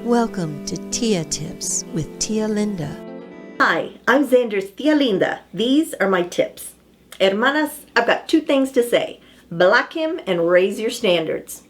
Welcome to Tia Tips with Tia Linda. Hi, I'm Xander's Tia Linda. These are my tips. Hermanas, I've got two things to say. Block him and raise your standards.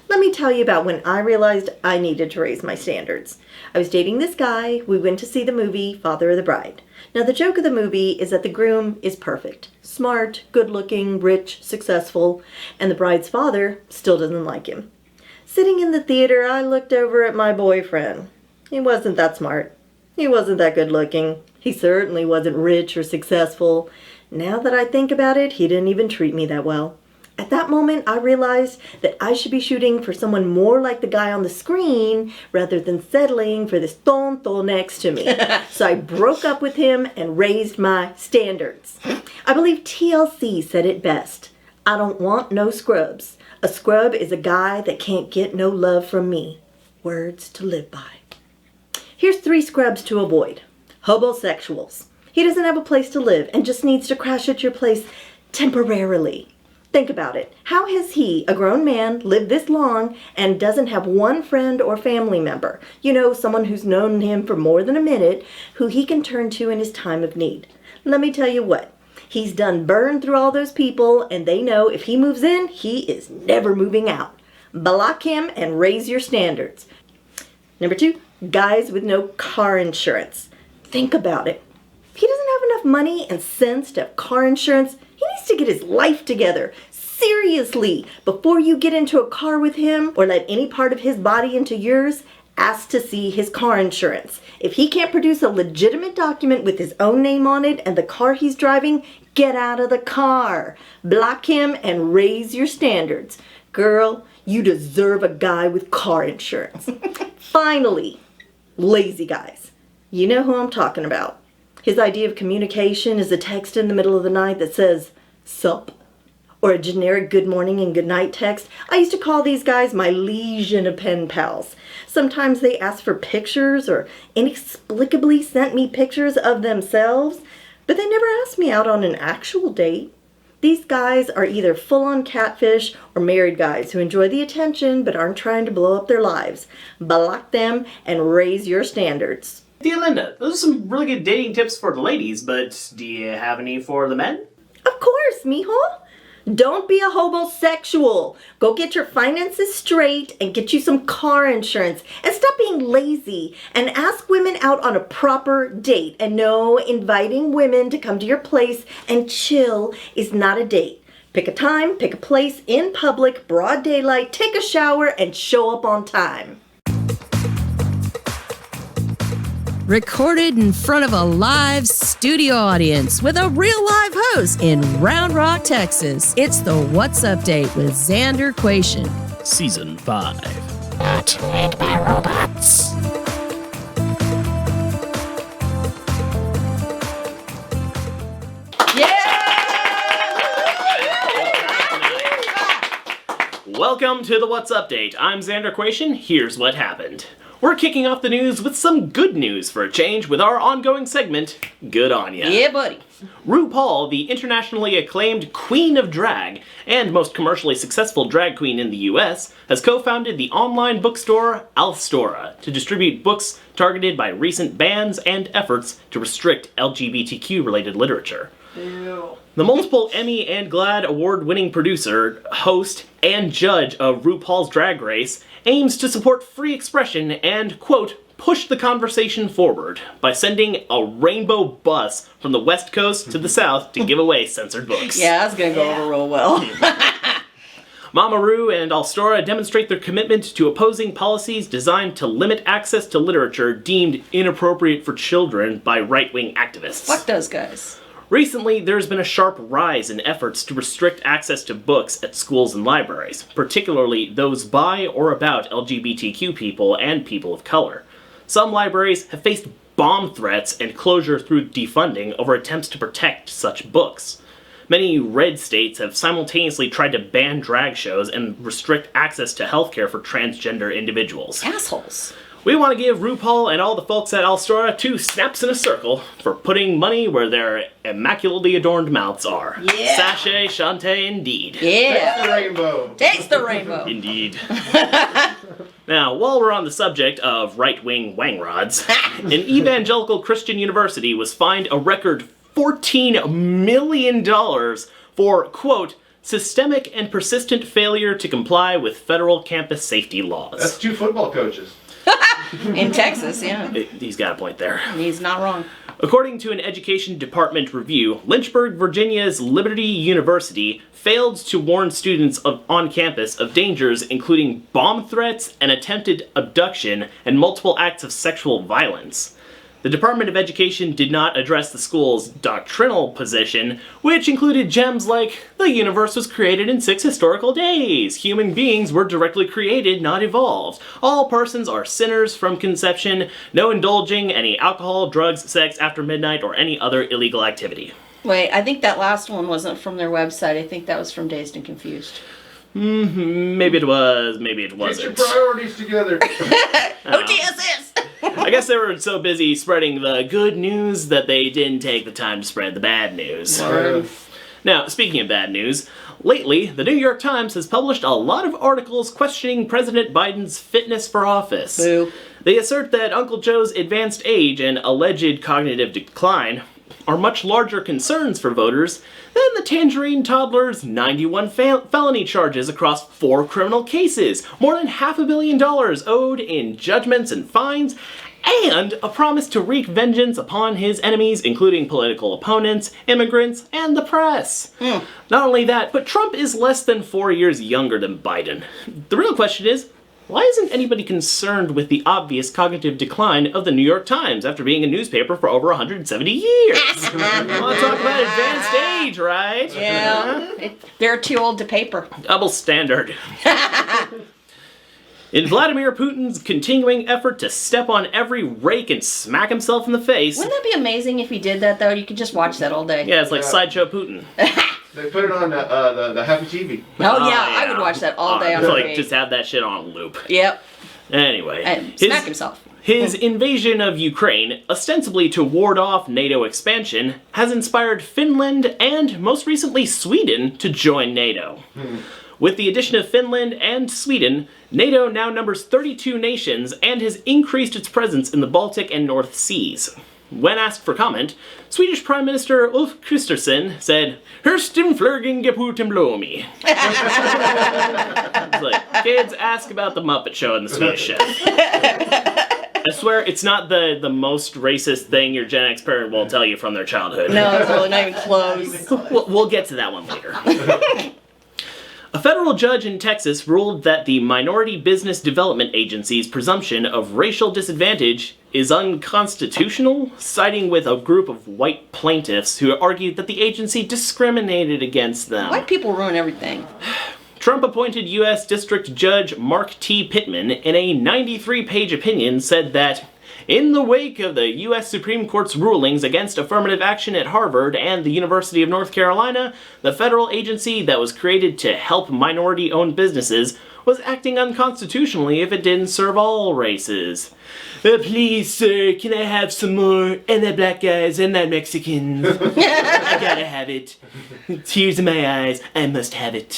Let me tell you about when I realized I needed to raise my standards. I was dating this guy. We went to see the movie Father of the Bride. Now the joke of the movie is that the groom is perfect. Smart, good-looking, rich, successful, and the bride's father still doesn't like him. Sitting in the theater, I looked over at my boyfriend. He wasn't that smart. He wasn't that good-looking. He certainly wasn't rich or successful. Now that I think about it, he didn't even treat me that well. At that moment, I realized that I should be shooting for someone more like the guy on the screen rather than settling for this tonto next to me. So I broke up with him and raised my standards. I believe TLC said it best. I don't want no scrubs. A scrub is a guy that can't get no love from me. Words to live by. Here's 3 scrubs to avoid. Hobosexuals. He doesn't have a place to live and just needs to crash at your place temporarily. Think about it. How has he, a grown man, lived this long and doesn't have one friend or family member? You know, someone who's known him for more than a minute, who he can turn to in his time of need. Let me tell you what. He's done burned through all those people, and they know if he moves in, he is never moving out. Block him and raise your standards. Number 2, guys with no car insurance. Think about it. If he doesn't have enough money and sense to have car insurance, he needs to get his life together. Seriously, before you get into a car with him or let any part of his body into yours, ask to see his car insurance. If he can't produce a legitimate document with his own name on it and the car he's driving, get out of the car. Block him and raise your standards. Girl, you deserve a guy with car insurance. Finally, lazy guys. You know who I'm talking about. His idea of communication is a text in the middle of the night that says, sup, or a generic good morning and good night text. I used to call these guys my legion of pen pals. Sometimes they asked for pictures or inexplicably sent me pictures of themselves, but they never asked me out on an actual date. These guys are either full-on catfish or married guys who enjoy the attention but aren't trying to blow up their lives. Block them and raise your standards. Tia Linda, those are some really good dating tips for the ladies, but do you have any for the men? Of course, mijo. Don't be a hobosexual. Go get your finances straight and get you some car insurance. And stop being lazy and ask women out on a proper date. And no, inviting women to come to your place and chill is not a date. Pick a time, pick a place in public, broad daylight, take a shower, and show up on time. Recorded in front of a live studio audience with a real live host in Round Rock, Texas. It's the What's Update with Xander IMDb. Season 5. Not made by robots. Welcome to the What's Update. I'm Xander IMDb. Here's what happened. We're kicking off the news with some good news for a change with our ongoing segment, Good On Ya. Yeah, buddy. RuPaul, the internationally acclaimed Queen of Drag and most commercially successful drag queen in the US, has co-founded the online bookstore Alstora to distribute books targeted by recent bans and efforts to restrict LGBTQ-related literature. Ew. The multiple Emmy and GLAAD award-winning producer, host, and judge of RuPaul's Drag Race aims to support free expression and, quote, push the conversation forward by sending a rainbow bus from the West Coast to the South to give away censored books. Yeah, that's gonna go over real well. Mama Ru and Alstora demonstrate their commitment to opposing policies designed to limit access to literature deemed inappropriate for children by right-wing activists. Fuck those guys. Recently, there's been a sharp rise in efforts to restrict access to books at schools and libraries, particularly those by or about LGBTQ people and people of color. Some libraries have faced bomb threats and closure through defunding over attempts to protect such books. Many red states have simultaneously tried to ban drag shows and restrict access to healthcare for transgender individuals. Assholes. We want to give RuPaul and all the folks at Alstora 2 snaps in a circle for putting money where their immaculately adorned mouths are. Yeah. Sachet Shantae indeed. Yeah. The rainbow. Taste the rainbow. Indeed. Now, while we're on the subject of right-wing wang rods, an evangelical Christian university was fined a record $14 million for, quote, systemic and persistent failure to comply with federal campus safety laws. That's 2 football coaches. In Texas, yeah. He's got a point there. He's not wrong. According to an Education Department review, Lynchburg, Virginia's Liberty University failed to warn students on campus of dangers including bomb threats, an attempted abduction, and multiple acts of sexual violence. The Department of Education did not address the school's doctrinal position, which included gems like, the universe was created in 6 historical days, human beings were directly created, not evolved, all persons are sinners from conception, no indulging any alcohol, drugs, sex after midnight, or any other illegal activity. Wait, I think that last one wasn't from their website. I think that was from Dazed and Confused. Maybe it was, maybe it Get wasn't. your priorities together. OTSS! I guess they were so busy spreading the good news that they didn't take the time to spread the bad news. Now, speaking of bad news, lately, the New York Times has published a lot of articles questioning President Biden's fitness for office. Boo. They assert that Uncle Joe's advanced age and alleged cognitive decline are much larger concerns for voters than the Tangerine Toddler's 91 felony charges across 4 criminal cases, more than $500 million owed in judgments and fines, and a promise to wreak vengeance upon his enemies, including political opponents, immigrants, and the press. Not only that, but Trump is less than 4 years younger than Biden. The real question is, why isn't anybody concerned with the obvious cognitive decline of the New York Times after being a newspaper for over 170 years? Want to talk about advanced age, right? Yeah. They're too old to paper. Double standard. In Vladimir Putin's continuing effort to step on every rake and smack himself in the face... Wouldn't that be amazing if he did that, though? You could just watch that all day. Yeah, it's like Sideshow Putin. They put it on the Happy TV. Oh, yeah, I would watch that all day on like, TV. just have that shit on loop. Yep. Anyway. And smack himself. His invasion of Ukraine, ostensibly to ward off NATO expansion, has inspired Finland and, most recently, Sweden to join NATO. With the addition of Finland and Sweden, NATO now numbers 32 nations and has increased its presence in the Baltic and North Seas. When asked for comment, Swedish Prime Minister Ulf Kristersson said, "Hursten flögen geputem blomi." It's like, kids, ask about the Muppet Show in the Swedish Chef. I swear, it's not the most racist thing your Gen X parent will tell you from their childhood. No, it's really not even close. We'll get to that one later. A federal judge in Texas ruled that the Minority Business Development Agency's presumption of racial disadvantage is unconstitutional, siding with a group of white plaintiffs who argued that the agency discriminated against them. White people ruin everything. Trump-appointed U.S. District Judge Mark T. Pittman, in a 93-page opinion, said that, in the wake of the U.S. Supreme Court's rulings against affirmative action at Harvard and the University of North Carolina, the federal agency that was created to help minority-owned businesses was acting unconstitutionally if it didn't serve all races. Please, sir, can I have some more? And that black guys, and that Mexican. I gotta have it. Tears in my eyes. I must have it.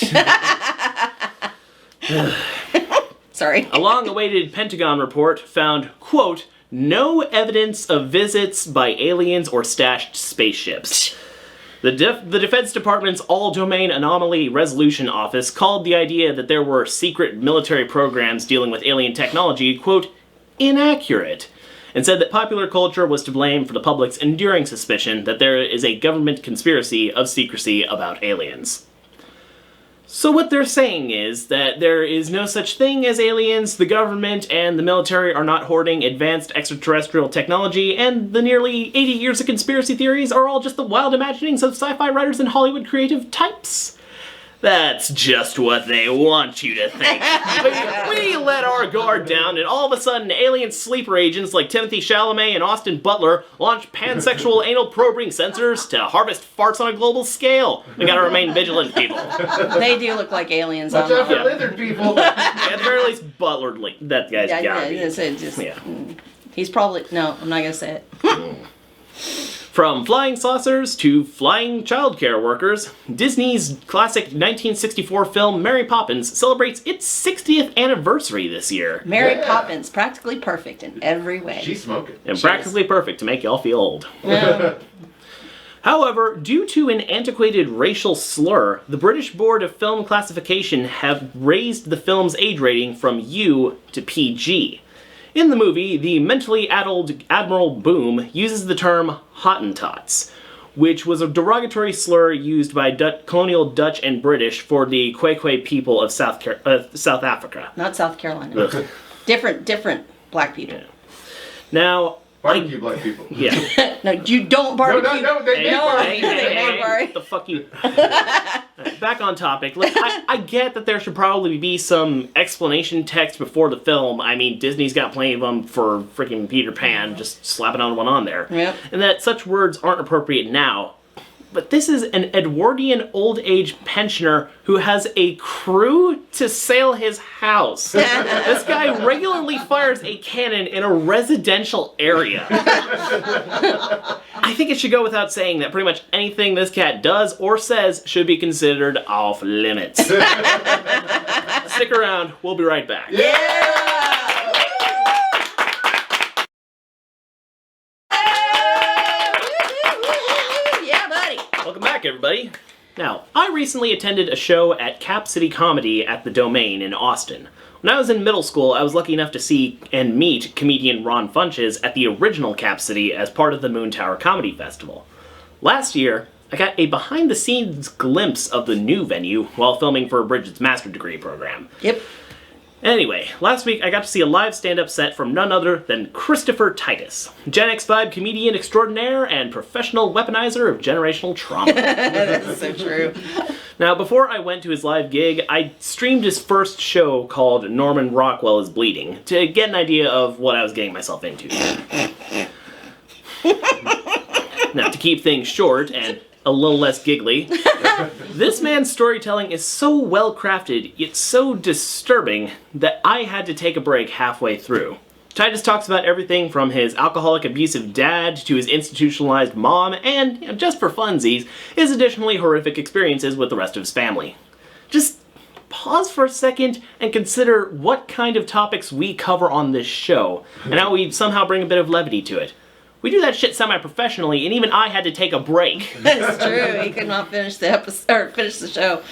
Sorry. A long-awaited Pentagon report found, quote, no evidence of visits by aliens or stashed spaceships. The Defense Department's All-Domain Anomaly Resolution Office called the idea that there were secret military programs dealing with alien technology, quote, inaccurate, and said that popular culture was to blame for the public's enduring suspicion that there is a government conspiracy of secrecy about aliens. So what they're saying is that there is no such thing as aliens, the government and the military are not hoarding advanced extraterrestrial technology, and the nearly 80 years of conspiracy theories are all just the wild imaginings of sci-fi writers and Hollywood creative types. That's just what they want you to think. We let our guard down, and all of a sudden, alien sleeper agents like Timothy Chalamet and Austin Butler launch pansexual anal probing sensors to harvest farts on a global scale. We gotta remain vigilant, people. They do look like aliens. Watch out for Yeah. lizard people. At the very least, Butler, that guy's gotta be. It's just, Yeah. He's probably, no, I'm not gonna say it. From flying saucers to flying childcare workers, Disney's classic 1964 film Mary Poppins celebrates its 60th anniversary this year. Mary Yeah. Poppins, practically perfect in every way. She's smoking. And practically perfect to make y'all feel old. However, due to an antiquated racial slur, the British Board of Film Classification have raised the film's age rating from U to PG. In the movie, the mentally addled Admiral Boom uses the term Hottentots, which was a derogatory slur used by colonial Dutch and British for the Quaquay people of South Africa. Not South Carolina. Ugh. Different black people. Now, Barbecue black people. yeah. No, you don't barbecue. No, they make barbecue. Hey, the fuck you. Back on topic. Look, I get that there should probably be some explanation text before the film. I mean, Disney's got plenty of them for freaking Peter Pan, just slapping on one on there. Yep. And that such words aren't appropriate now. But this is an Edwardian old age pensioner who has a crew to sail his house. This guy regularly fires a cannon in a residential area. I think it should go without saying that pretty much anything this cat does or says should be considered off limits. Stick around, we'll be right back. Yeah, buddy. Welcome back, everybody. Now, I recently attended a show at Cap City Comedy at the Domain in Austin. When I was in middle school, I was lucky enough to see and meet comedian Ron Funches at the original Cap City as part of the Moon Tower Comedy Festival. Last year, I got a behind-the-scenes glimpse of the new venue while filming for Bridget's master degree program. Yep. Anyway, last week I got to see a live stand-up set from none other than Christopher Titus, Gen X vibe comedian extraordinaire and professional weaponizer of generational trauma. That is so true. Now, before I went to his live gig, I streamed his first show called Norman Rockwell is Bleeding to get an idea of what I was getting myself into. Now, to keep things short and a little less giggly, this man's storytelling is so well crafted, yet so disturbing, that I had to take a break halfway through. Titus talks about everything from his alcoholic abusive dad to his institutionalized mom and, just for funsies, his additionally horrific experiences with the rest of his family. Just pause for a second and consider what kind of topics we cover on this show, and how we somehow bring a bit of levity to it. We do that shit semi-professionally, and even I had to take a break. That's true. He could not finish the episode or finish the show.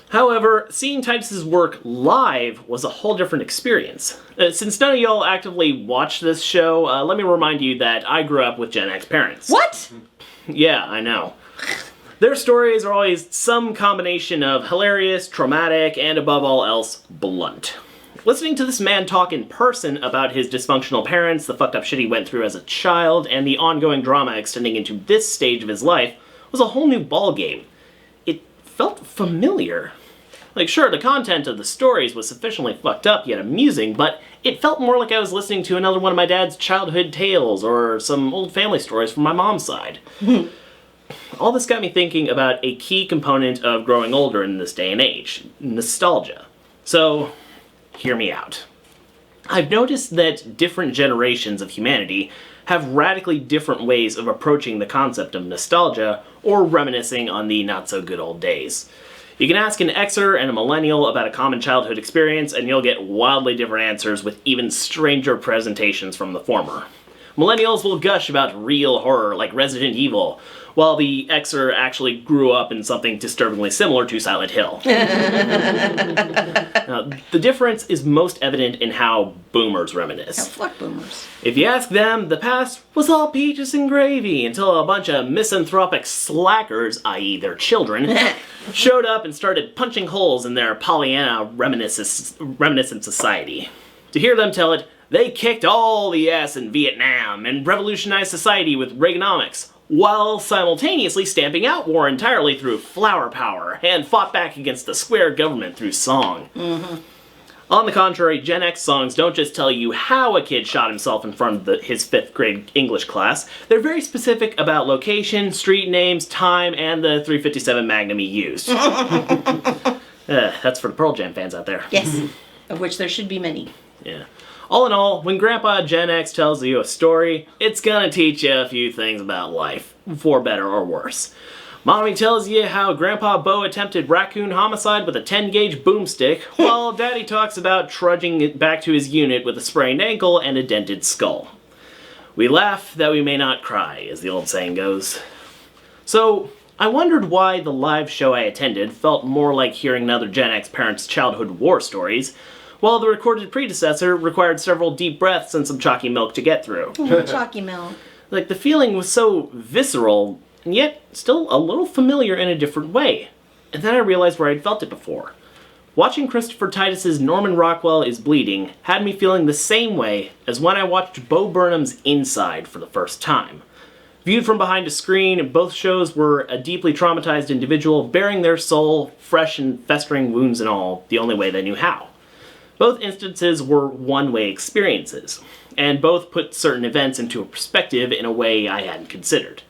However, seeing Titus's work live was a whole different experience. Since none of y'all actively watch this show, let me remind you that I grew up with Gen X parents. What? Yeah, I know. Their stories are always some combination of hilarious, traumatic, and above all else, blunt. Listening to this man talk in person about his dysfunctional parents, the fucked up shit he went through as a child, and the ongoing drama extending into this stage of his life was a whole new ballgame. It felt familiar. Like, sure, the content of the stories was sufficiently fucked up yet amusing, but it felt more like I was listening to another one of my dad's childhood tales or some old family stories from my mom's side. All this got me thinking about a key component of growing older in this day and age, nostalgia. So, hear me out. I've noticed that different generations of humanity have radically different ways of approaching the concept of nostalgia or reminiscing on the not-so-good old days. You can ask an Xer and a millennial about a common childhood experience, and you'll get wildly different answers with even stranger presentations from the former. Millennials will gush about real horror like Resident Evil, while the Xer actually grew up in something disturbingly similar to Silent Hill. Now, the difference is most evident in how boomers reminisce. Oh, fuck boomers. If you ask them, the past was all peaches and gravy until a bunch of misanthropic slackers, i.e. their children, showed up and started punching holes in their Pollyanna reminiscent society. To hear them tell it, they kicked all the ass in Vietnam and revolutionized society with Reaganomics, while simultaneously stamping out war entirely through flower power and fought back against the square government through song. On the contrary, Gen X songs don't just tell you how a kid shot himself in front of his 5th grade English class. They're very specific about location, street names, time, and the .357 Magnum he used. That's for the Pearl Jam fans out there. Yes. Of which there should be many. Yeah. All in all, when Grandpa Gen X tells you a story, it's gonna teach you a few things about life, for better or worse. Mommy tells you how Grandpa Bo attempted raccoon homicide with a 10-gauge boomstick, while Daddy talks about trudging it back to his unit with a sprained ankle and a dented skull. We laugh that we may not cry, as the old saying goes. So, I wondered why the live show I attended felt more like hearing another Gen X parent's childhood war stories, while the recorded predecessor required several deep breaths and some chalky milk to get through. Chalky milk. Like, the feeling was so visceral, and yet still a little familiar in a different way. And then I realized where I'd felt it before. Watching Christopher Titus's Norman Rockwell is Bleeding had me feeling the same way as when I watched Bo Burnham's Inside for the first time. Viewed from behind a screen, both shows were a deeply traumatized individual bearing their soul, fresh and festering wounds and all, the only way they knew how. Both instances were one-way experiences, and both put certain events into a perspective in a way I hadn't considered.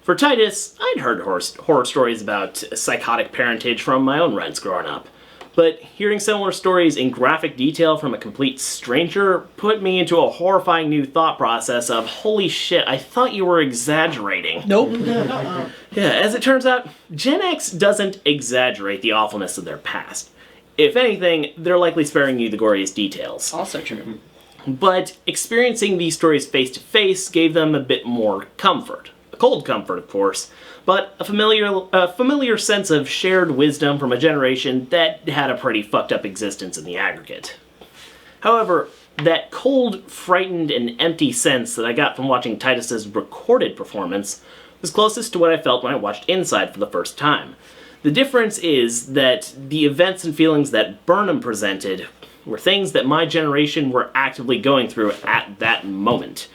For Titus, I'd heard horror stories about psychotic parentage from my own rents growing up, but hearing similar stories in graphic detail from a complete stranger put me into a horrifying new thought process of, holy shit, I thought you were exaggerating. Nope. Yeah, as it turns out, Gen X doesn't exaggerate the awfulness of their past. If anything, they're likely sparing you the goriest details. Also true. But experiencing these stories face to face gave them a bit more comfort. A cold comfort, of course, but a familiar sense of shared wisdom from a generation that had a pretty fucked up existence in the aggregate. However, that cold, frightened, and empty sense that I got from watching Titus's recorded performance was closest to what I felt when I watched Inside for the first time. The difference is that the events and feelings that Burnham presented were things that my generation were actively going through at that moment.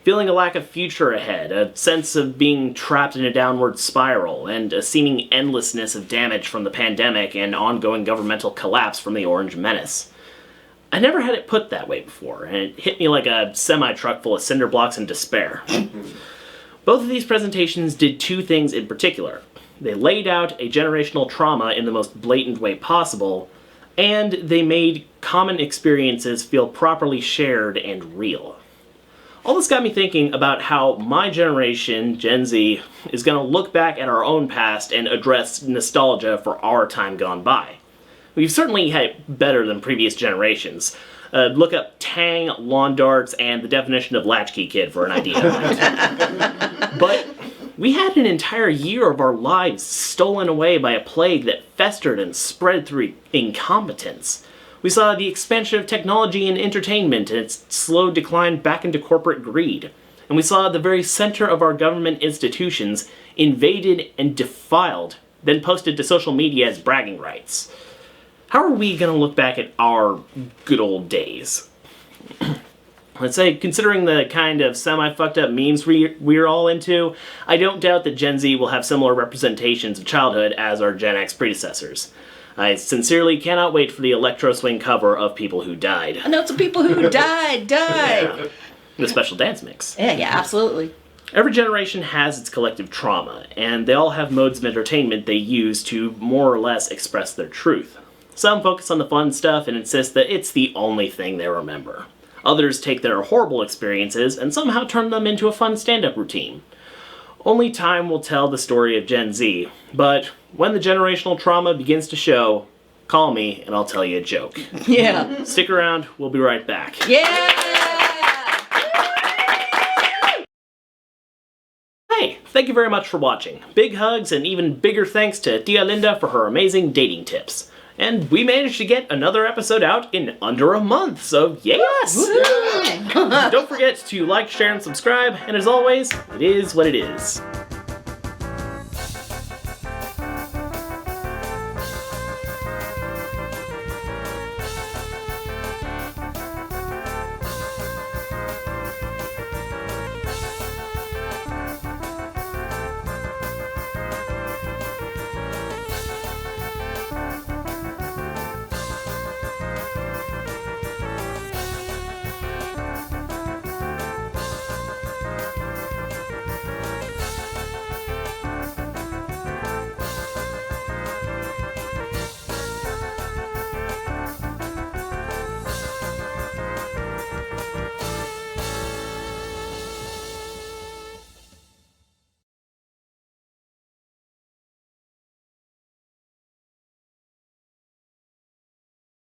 Feeling a lack of future ahead, a sense of being trapped in a downward spiral, and a seeming endlessness of damage from the pandemic and ongoing governmental collapse from the Orange Menace. I never had it put that way before, and it hit me like a semi-truck full of cinder blocks and despair. Both of these presentations did two things in particular. They laid out a generational trauma in the most blatant way possible, and they made common experiences feel properly shared and real. All this got me thinking about how my generation, Gen Z, is going to look back at our own past and address nostalgia for our time gone by. We've certainly had it better than previous generations. Look up Tang, lawn darts, and the definition of latchkey kid for an idea. But we had an entire year of our lives stolen away by a plague that festered and spread through incompetence. We saw the expansion of technology and entertainment and its slow decline back into corporate greed. And we saw the very center of our government institutions invaded and defiled, then posted to social media as bragging rights. How are we going to look back at our good old days? Let's say, considering the kind of semi-fucked up memes we're all into, I don't doubt that Gen Z will have similar representations of childhood as our Gen X predecessors. I sincerely cannot wait for the electro swing cover of People Who Died. I know some people who died. Yeah. The special dance mix. Yeah, absolutely. Every generation has its collective trauma, and they all have modes of entertainment they use to more or less express their truth. Some focus on the fun stuff and insist that it's the only thing they remember. Others take their horrible experiences and somehow turn them into a fun stand-up routine. Only time will tell the story of Gen Z, but when the generational trauma begins to show, call me and I'll tell you a joke. Yeah. Stick around, we'll be right back. Yeah! Hey, thank you very much for watching. Big hugs and even bigger thanks to Tia Linda for her amazing dating tips. And we managed to get another episode out in under a month, so yes! Don't forget to like, share, and subscribe, and as always, it is what it is.